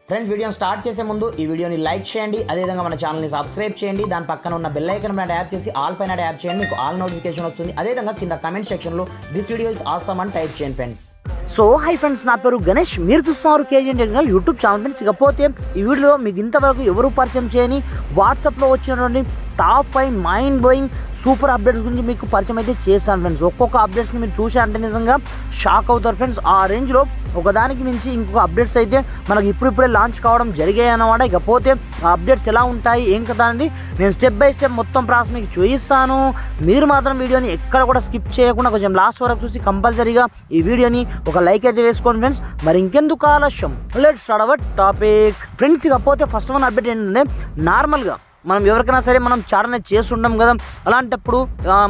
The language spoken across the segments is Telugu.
ఫ్రెండ్స్ వీడియోని స్టార్ట్ చేసే ముందు ఈ వీడియోని లైక్ చేయండి, అదేవిధంగా మన ఛానల్ని సబ్స్క్రైబ్ చేయండి. దాని పక్కన ఉన్న బెల్ ఐకాన్ పైన ట్యాప్ చేసి ఆల్ పైన ట్యాప్ చేయండి, మీకు ఆల్ నోటిఫికేషన్ వస్తుంది. అదేవిధంగా కింద కమెంట్ సెక్షన్లో దిస్ వీడియో ఇస్ ఆసమ్ అని టైప్ చేయండి ఫ్రెండ్స్. సో హై ఫ్రెండ్స్, నా పేరు గణేష్, మీరు చూస్తున్నారు KGN technical YouTube channel. Friends ఇకపోతే ఈ వీడియోలో మీకు ఇంతవరకు ఎవరు పరిచయం చేయని వాట్సాప్లో వచ్చినటువంటి top 5 mind blowing super updates గురించి మీకు పరిచయం అయితే చేశాను ఫ్రెండ్స్. ఒక్కొక్క అప్డేట్స్ని మీరు చూసారంటే నిజంగా షాక్ అవుతారు ఫ్రెండ్స్. ఆ రేంజ్లో ఒకదానికి మించి ఇంకొక అప్డేట్స్ అయితే మనకి ఇప్పుడిప్పుడే లాంచ్ కావడం జరిగాయి అన్నమాట. ఇకపోతే ఆ అప్డేట్స్ ఎలా ఉంటాయి ఏం కదా అనేది నేను స్టెప్ బై స్టెప్ మొత్తం ప్రాసెస్ మీకు చూపిస్తాను. మీరు మాత్రం వీడియోని ఎక్కడ కూడా స్కిప్ చేయకుండా కొంచెం లాస్ట్ వరకు చూసి కంపల్సరీగా ఈ వీడియోని ఒక లైక్ అయితే వేసుకోండి ఫ్రెండ్స్. మరి ఇంకెందుకు ఆలస్యం, let's start our topic friends. ఇకపోతే ఫస్ట్ వన్ అప్డేట్ ఏంటంటే, నార్మల్గా మనం ఎవరికైనా సరే మనం చాట్ అనేది చేస్తుంటాం కదా, అలాంటప్పుడు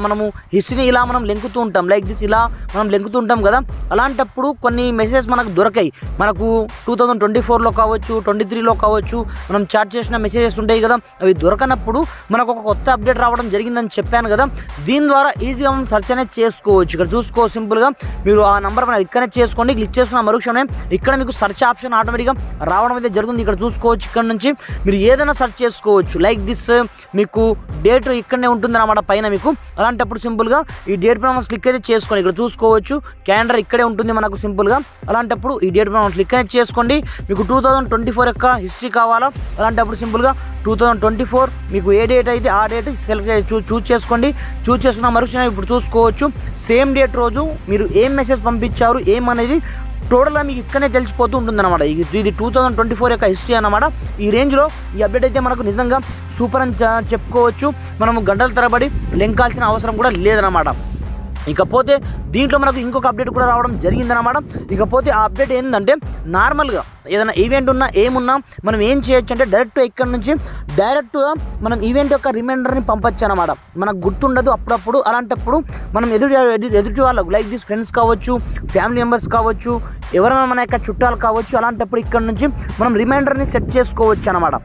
మనము హిస్టరీని ఇలా మనం లెంకుతూ ఉంటాం, లైక్ దిస్ ఇలా మనం లెంకుతూ ఉంటాం కదా. అలాంటప్పుడు కొన్ని మెసేజెస్ మనకు దొరకాయి. మనకు 2024లో కావచ్చు, 23లో కావచ్చు, మనం చాట్ చేసిన మెసేజెస్ ఉంటాయి కదా, అవి దొరకనప్పుడు మనకు ఒక కొత్త అప్డేట్ రావడం జరిగిందని చెప్పాను కదా. దీని ద్వారా ఈజీగా మనం సెర్చ్ అనేది చేసుకోవచ్చు. ఇక్కడ చూసుకో, సింపుల్గా మీరు ఆ నెంబర్ మనం ఇక్కడనే చేసుకోండి, క్లిక్ చేసుకున్న మరుక్షణమే ఇక్కడ మీకు సెర్చ్ ఆప్షన్ ఆటోమేటిక్గా రావడం అయితే జరుగుతుంది. ఇక్కడ చూసుకోవచ్చు, ఇక్కడ నుంచి మీరు ఏదైనా సెర్చ్ చేసుకోవచ్చు. లైక్ దిస్ మీకు డేట్ ఇక్కడనే ఉంటుంది అన్నమాట పైన మీకు. అలాంటప్పుడు సింపుల్గా ఈ డేట్ పైన మనం క్లిక్ అయితే చేసుకోండి. ఇక్కడ చూసుకోవచ్చు, క్యాలెండర్ ఇక్కడే ఉంటుంది మనకు సింపుల్గా. అలాంటప్పుడు ఈ డేట్ పైన మనం క్లిక్ అయితే చేసుకోండి. మీకు 2024 యొక్క హిస్టరీ కావాలా, అలాంటప్పుడు సింపుల్గా 2024 మీకు ఏ డేట్ అయితే ఆ డేట్ సెలెక్ట్ చూస్ చేసుకోండి. చూస్ చేసుకున్న మరుక్షణం ఇప్పుడు చూసుకోవచ్చు, సేమ్ డేట్ రోజు మీరు ఏం మెసేజ్ పంపించారు ఏమనేది టోటల్గా మీకు ఇక్కడనే తెలిసిపోతూ ఉంటుంది అనమాట. ఇది 2024 యొక్క హిస్టరీ అన్నమాట. ఈ రేంజ్లో ఈ అప్డేట్ అయితే మనకు నిజంగా సూపర్ అని చెప్పుకోవచ్చు. మనము గంటల తరబడి లెంకాల్సిన అవసరం కూడా లేదనమాట. ఇకపోతే దీంట్లో మనకు ఇంకొక అప్డేట్ కూడా రావడం జరిగిందనమాట. ఇకపోతే ఆ అప్డేట్ ఏంటంటే, నార్మల్గా ఏదైనా ఈవెంట్ ఉన్నా ఏమున్నా మనం ఏం చేయొచ్చు అంటే డైరెక్ట్ ఇక్కడ నుంచి డైరెక్ట్గా మనం ఈవెంట్ యొక్క రిమైండర్ని పంపొచ్చు అనమాట. మనకు గుర్తుండదు అప్పుడప్పుడు. అలాంటప్పుడు మనం ఎదుటి వాళ్ళకు లైక్ దిస్ ఫ్రెండ్స్ కావచ్చు, ఫ్యామిలీ మెంబర్స్ కావచ్చు, ఎవరైనా మన యొక్క చుట్టాలు కావచ్చు, అలాంటప్పుడు ఇక్కడ నుంచి మనం రిమైండర్ని సెట్ చేసుకోవచ్చు అనమాట.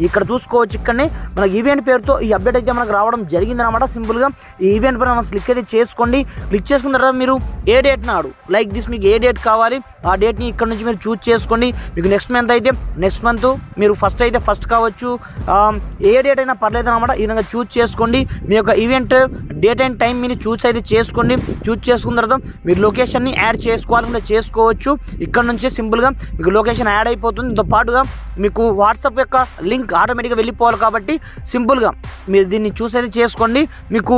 ఇక్కడ చూసుకోవచ్చు, ఇక్కడనే మనకి ఈవెంట్ పేరుతో ఈ అప్డేట్ అయితే మనకు రావడం జరిగిందనమాట. సింపుల్గా ఈ ఈవెంట్ పైన మనం క్లిక్ అయితే చేసుకోండి. క్లిక్ చేసుకున్న తర్వాత మీరు ఏ డేట్ నాడు లైక్ దిస్ మీకు ఏ డేట్ కావాలి ఆ డేట్ని ఇక్కడ నుంచి మీరు చూస్ చేసుకోండి. మీకు నెక్స్ట్ మంత్ అయితే నెక్స్ట్ మంత్, మీరు ఫస్ట్ అయితే ఫస్ట్ కావచ్చు, ఏ డేట్ అయినా పర్లేదు అనమాట. ఈ విధంగా చూస్ చేసుకోండి. మీ యొక్క ఈవెంట్ డేట్ అండ్ టైం మీరు చూస్ అయితే చేసుకోండి. చూస్ చేసుకున్న తర్వాత మీరు లొకేషన్ని యాడ్ చేసుకోవాలనుకుంటే చేసుకోవచ్చు. ఇక్కడ నుంచి సింపుల్గా మీకు లొకేషన్ యాడ్ అయిపోతుంది. దీంతో పాటుగా మీకు వాట్సాప్ యొక్క లింక్ ఆటోమేటిక్గా వెళ్ళిపోవాలి కాబట్టి సింపుల్గా మీరు దీన్ని చూస్ అయితే చేసుకోండి. మీకు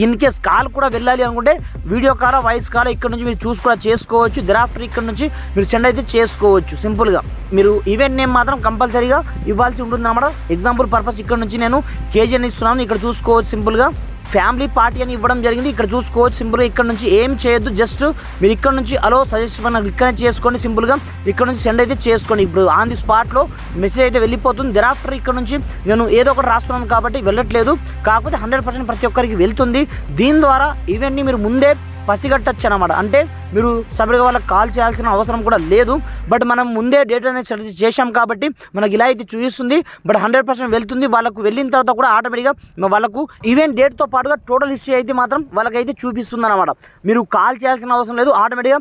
ఇన్ కేస్ కాల్ కూడా వెళ్ళాలి అనుకుంటే వీడియో కాల్, వాయిస్ కాల్ ఇక్కడ నుంచి మీరు చూస్ కూడా చేసుకోవచ్చు. దెరాఫ్టర్ ఇక్కడ నుంచి మీరు సెండ్ అయితే చేసుకోవచ్చు. సింపుల్గా మీరు ఈవెంట్ నేమ్ మాత్రం కంపల్సరీగా ఇవ్వాల్సి ఉంటుంది అన్నమాట. ఎగ్జాంపుల్ పర్పస్ ఇక్కడ నుంచి నేను కేజీఎన్ ఇస్తున్నాను. ఇక్కడ చూసుకోవచ్చు, సింపుల్గా ఫ్యామిలీ పార్టీ అని ఇవ్వడం జరిగింది. ఇక్కడ చూసుకోవచ్చు, సింపుల్గా ఇక్కడ నుంచి ఏం చేయొద్దు, జస్ట్ మీరు ఇక్కడ నుంచి అలో సజెస్ట్ పైన ఇక్కడ చేసుకోండి. సింపుల్గా ఇక్కడ నుంచి సెండ్ అయితే చేసుకోండి. ఇప్పుడు ఆన్ ది స్పాట్లో మెసేజ్ అయితే వెళ్ళిపోతుంది. దెరాఫ్టర్ ఇక్కడ నుంచి నేను ఏదో ఒకటి రాస్తున్నాను కాబట్టి వెళ్ళట్లేదు, కాకపోతే 100% ప్రతి ఒక్కరికి వెళ్తుంది. దీని ద్వారా ఈవెంట్ని మీరు ముందే పసిగట్టచ్చు అనమాట. అంటే మీరు సపరేట్గా వాళ్ళకి కాల్ చేయాల్సిన అవసరం కూడా లేదు. బట్ మనం ముందే డేట్ అనేది సెట్ చేసాం కాబట్టి మనకి ఇలా అయితే చూపిస్తుంది. బట్ 100% వెళ్తుంది. వాళ్ళకు వెళ్ళిన తర్వాత కూడా ఆటోమేటిక్గా వాళ్ళకు ఈవెంట్ డేట్తో పాటుగా టోటల్ హిస్టరీ అయితే మాత్రం వాళ్ళకైతే చూపిస్తుంది అనమాట. మీరు కాల్ చేయాల్సిన అవసరం లేదు. ఆటోమేటిక్గా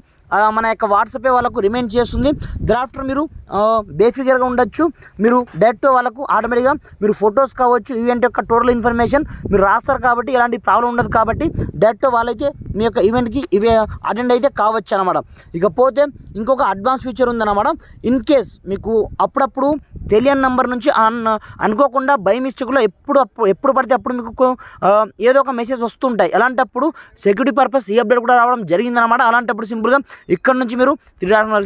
మన యొక్క వాట్సాపే వాళ్ళకు రిమైండ్ చేస్తుంది. దెరాఫ్టర్ మీరు బేఫిగర్గా ఉండొచ్చు. మీరు డైరెక్ట్ వాళ్ళకు ఆటోమేటిక్గా మీరు ఫొటోస్ కావచ్చు, ఈవెంట్ యొక్క టోటల్ ఇన్ఫర్మేషన్ మీరు రాస్తారు కాబట్టి ఎలాంటి ప్రాబ్లం ఉండదు. కాబట్టి డైరెక్ట్ వాళ్ళైతే మీ యొక్క ఈవెంట్కి ఇవే అటెండ్ అయితే కావచ్చు అనమాట. ఇకపోతే ఇంకొక అడ్వాన్స్ ఫీచర్ ఉందన్నమాట. ఇన్ కేస్ మీకు అప్పుడప్పుడు తెలియని నెంబర్ నుంచి అనుకోకుండా బై మిస్టేక్లో ఎప్పుడు పడితే అప్పుడు మీకు ఏదో ఒక మెసేజ్ వస్తుంటాయి. అలాంటప్పుడు సెక్యూరిటీ పర్పస్ ఈ అప్డేట్ కూడా రావడం జరిగిందనమాట. అలాంటప్పుడు సింపుల్గా ఇక్కడ నుంచి మీరు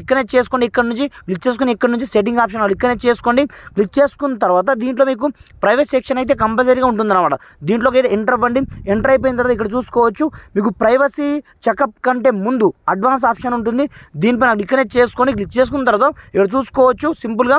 ఇక్కడనే చేసుకోండి. ఇక్కడ నుంచి క్లిక్ చేసుకుని ఇక్కడ నుంచి సెట్టింగ్ ఆప్షన్ ఇక్కడనే చేసుకోండి. క్లిక్ చేసుకున్న తర్వాత దీంట్లో మీకు ప్రైవేట్ సెక్షన్ అయితే కంపల్సరీగా ఉంటుందన్నమాట. దీంట్లోకి అయితే ఎంటర్ అవ్వండి. ఎంటర్ అయిపోయిన తర్వాత ఇక్కడ చూసుకోవచ్చు, మీకు ప్రైవసీ చెకప్ కంటే ముందు అడ్వాన్స్ ఆప్షన్ ఉంటుంది. దీనిపైన ఇక్కడనే చేసుకొని క్లిక్ చేసుకున్న తర్వాత ఇక్కడ చూసుకోవచ్చు, సింపుల్గా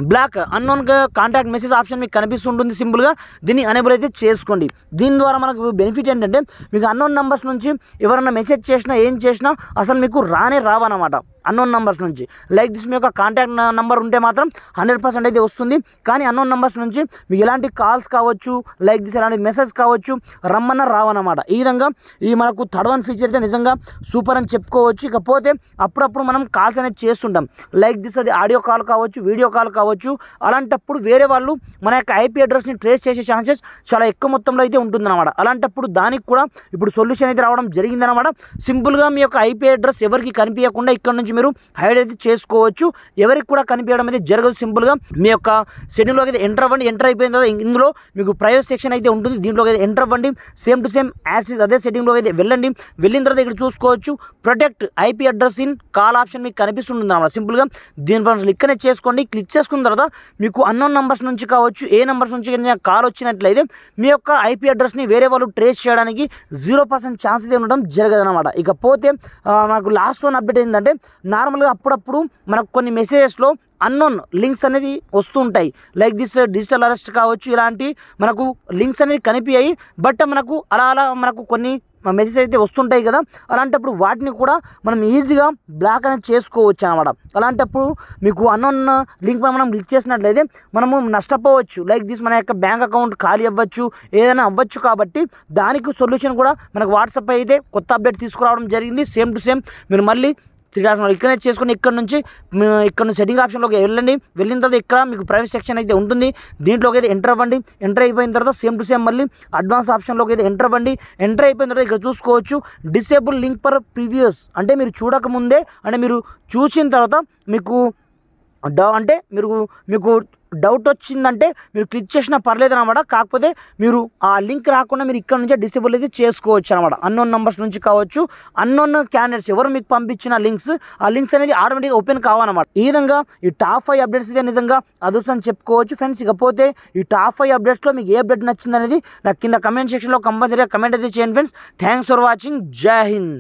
block unknown contact message option మీకు కనిపిస్తుంటుంది. సింపుల్గా దీన్ని అనేబుల్ అయితే చేసుకోండి. దీని ద్వారా మనకు బెనిఫిట్ ఏంటంటే, మీకు అన్నోన్ నెంబర్స్ నుంచి ఎవరైనా మెసేజ్ చేసినా ఏం చేసినా అసలు మీకు రావన్నమాట. అన్నోన్ నెంబర్స్ నుంచి. లైక్ దిస్ మీ యొక్క కాంటాక్ట్ నెంబర్ ఉంటే మాత్రం 100% అయితే వస్తుంది. కానీ అన్నోన్ నెంబర్స్ నుంచి మీకు ఎలాంటి కాల్స్ కావచ్చు, లైక్ దిస్ ఎలాంటి మెసేజ్ కావచ్చు, రమ్మన్న రావన్నమాట. ఈ విధంగా ఈ మనకు థర్డ్ వన్ ఫీచర్ అయితే నిజంగా సూపర్ అని చెప్పుకోవచ్చు. ఇకపోతే అప్పుడప్పుడు మనం కాల్స్ అనేది చేస్తుంటాం, లైక్ దిస్ అది ఆడియో కాల్ కావచ్చు, వీడియో కాల్ కావచ్చు. అలాంటప్పుడు వేరే వాళ్ళు మన యొక్క ఐపీ అడ్రస్ని ట్రేస్ చేసే ఛాన్సెస్ చాలా ఎక్కువ మొత్తంలో అయితే ఉంటుందన్నమాట. అలాంటప్పుడు దానికి కూడా ఇప్పుడు సొల్యూషన్ అయితే రావడం జరిగిందన్నమాట. సింపుల్గా మీ యొక్క ఐపీ అడ్రస్ ఎవరికి కనిపించకుండా ఇక్కడ నుంచి మీరు హైడ్ అయితే చేసుకోవచ్చు. ఎవరికి కూడా కనిపించడం అయితే జరగదు. సింపుల్గా మీ యొక్క సెట్టింగ్లోకి అయితే ఎంటర్ అవ్వండి. ఎంటర్ అయిపోయిన తర్వాత ఇందులో మీకు ప్రైవేట్ సెక్షన్ అయితే ఉంటుంది, దీంట్లోకి అయితే ఎంటర్ అవ్వండి. సేమ్ టు సేమ్ యాక్సెస్ అదే సెట్టింగ్లోకి అయితే వెళ్ళండి. వెళ్ళిన తర్వాత ఇక్కడ చూసుకోవచ్చు protect IP address in call option మీకు కనిపిస్తుంది అన్నమాట. సింపుల్గా దీనిపై క్లిక్ అనేది చేసుకోండి. క్లిక్ చేసుకున్న తర్వాత మీకు అన్నోన్ నెంబర్స్ నుంచి కావచ్చు, ఏ నెంబర్స్ నుంచి కాల్ వచ్చినట్లయితే మీ యొక్క ఐపీ అడ్రస్ని వేరే వాళ్ళు ట్రేస్ చేయడానికి 0% ఛాన్స్ అయితే ఉండడం జరగదన్నమాట. ఇకపోతే మనకు లాస్ట్ వన్ అప్డేట్ ఏంటంటే నార్మల్గా అప్పుడప్పుడు మనకు కొన్ని మెసేజెస్లో అన్నోన్ లింక్స్ అనేది వస్తూ ఉంటాయి, లైక్ దిస్ డిజిటల్ అరెస్ట్ కావచ్చు, ఇలాంటి మనకు లింక్స్ అనేది కనిపించాయి. బట్ మనకు అలా మనకు కొన్ని మెసేజ్ అయితే వస్తుంటాయి కదా, అలాంటప్పుడు వాటిని కూడా మనం ఈజీగా బ్లాక్ అనేది చేసుకోవచ్చు అన్నమాట. అలాంటప్పుడు మీకు అన్నోన్ లింక్ మనం క్లిక్ చేసినట్లయితే మనము నష్టపోవచ్చు, లైక్ దిస్ మన యొక్క బ్యాంక్ అకౌంట్ ఖాళీ అవ్వచ్చు, ఏదైనా అవ్వచ్చు. కాబట్టి దానికి సొల్యూషన్ కూడా మనకు వాట్సాప్ అయితే కొత్త అప్డేట్ తీసుకురావడం జరిగింది. సేమ్ టు సేమ్ మీరు మళ్ళీ ఇక్కడనే చేసుకుని ఇక్కడ నుంచి సెట్టింగ్ ఆప్షన్లోకి వెళ్ళండి. వెళ్ళిన తర్వాత ఇక్కడ మీకు ప్రైవేట్ సెక్షన్ అయితే ఉంటుంది, దీంట్లోకి అయితే ఎంటర్ అవ్వండి. ఎంటర్ అయిపోయిన తర్వాత సేమ్ టు సేమ్ మళ్ళీ అడ్వాన్స్ ఆప్షన్లోకి అయితే ఎంటర్ అవ్వండి. ఎంటర్ అయిపోయిన తర్వాత ఇక్కడ చూసుకోవచ్చు డిసేబుల్ లింక్ ఫర్ ప్రీవియస్, అంటే మీరు చూడకముందే, అంటే మీరు చూసిన తర్వాత మీకు మీకు డౌట్ వచ్చిందంటే మీరు క్లిక్ చేసినా పర్లేదు అనమాట. కాకపోతే మీరు ఆ లింక్ రాకుండా మీరు ఇక్కడ నుంచే డిసేబుల్ అయితే చేసుకోవచ్చు అనమాట. అన్నోన్ నెంబర్స్ నుంచి కావచ్చు, అన్నోన్ క్యాండిడేట్స్ ఎవరు మీకు పంపించిన లింక్స్, ఆ లింక్స్ అనేది ఆటోమేటిక్గా ఓపెన్ కావాలన్నమాట. ఈ విధంగా ఈ టాప్ 5 అప్డేట్స్ అయితే నిజంగా అదృష్టం చెప్పుకోవచ్చు ఫ్రెండ్స్. ఇకపోతే ఈ టాప్ 5 అప్డేట్స్లో మీకు ఏ అప్డేట్ నచ్చింది అనేది నాకు కింద కమెంట్ సెక్షన్లో కంపల్సరీగా కమెంట్ అయితే చేయండి ఫ్రెండ్స్. Thanks for watching. జై హింద్.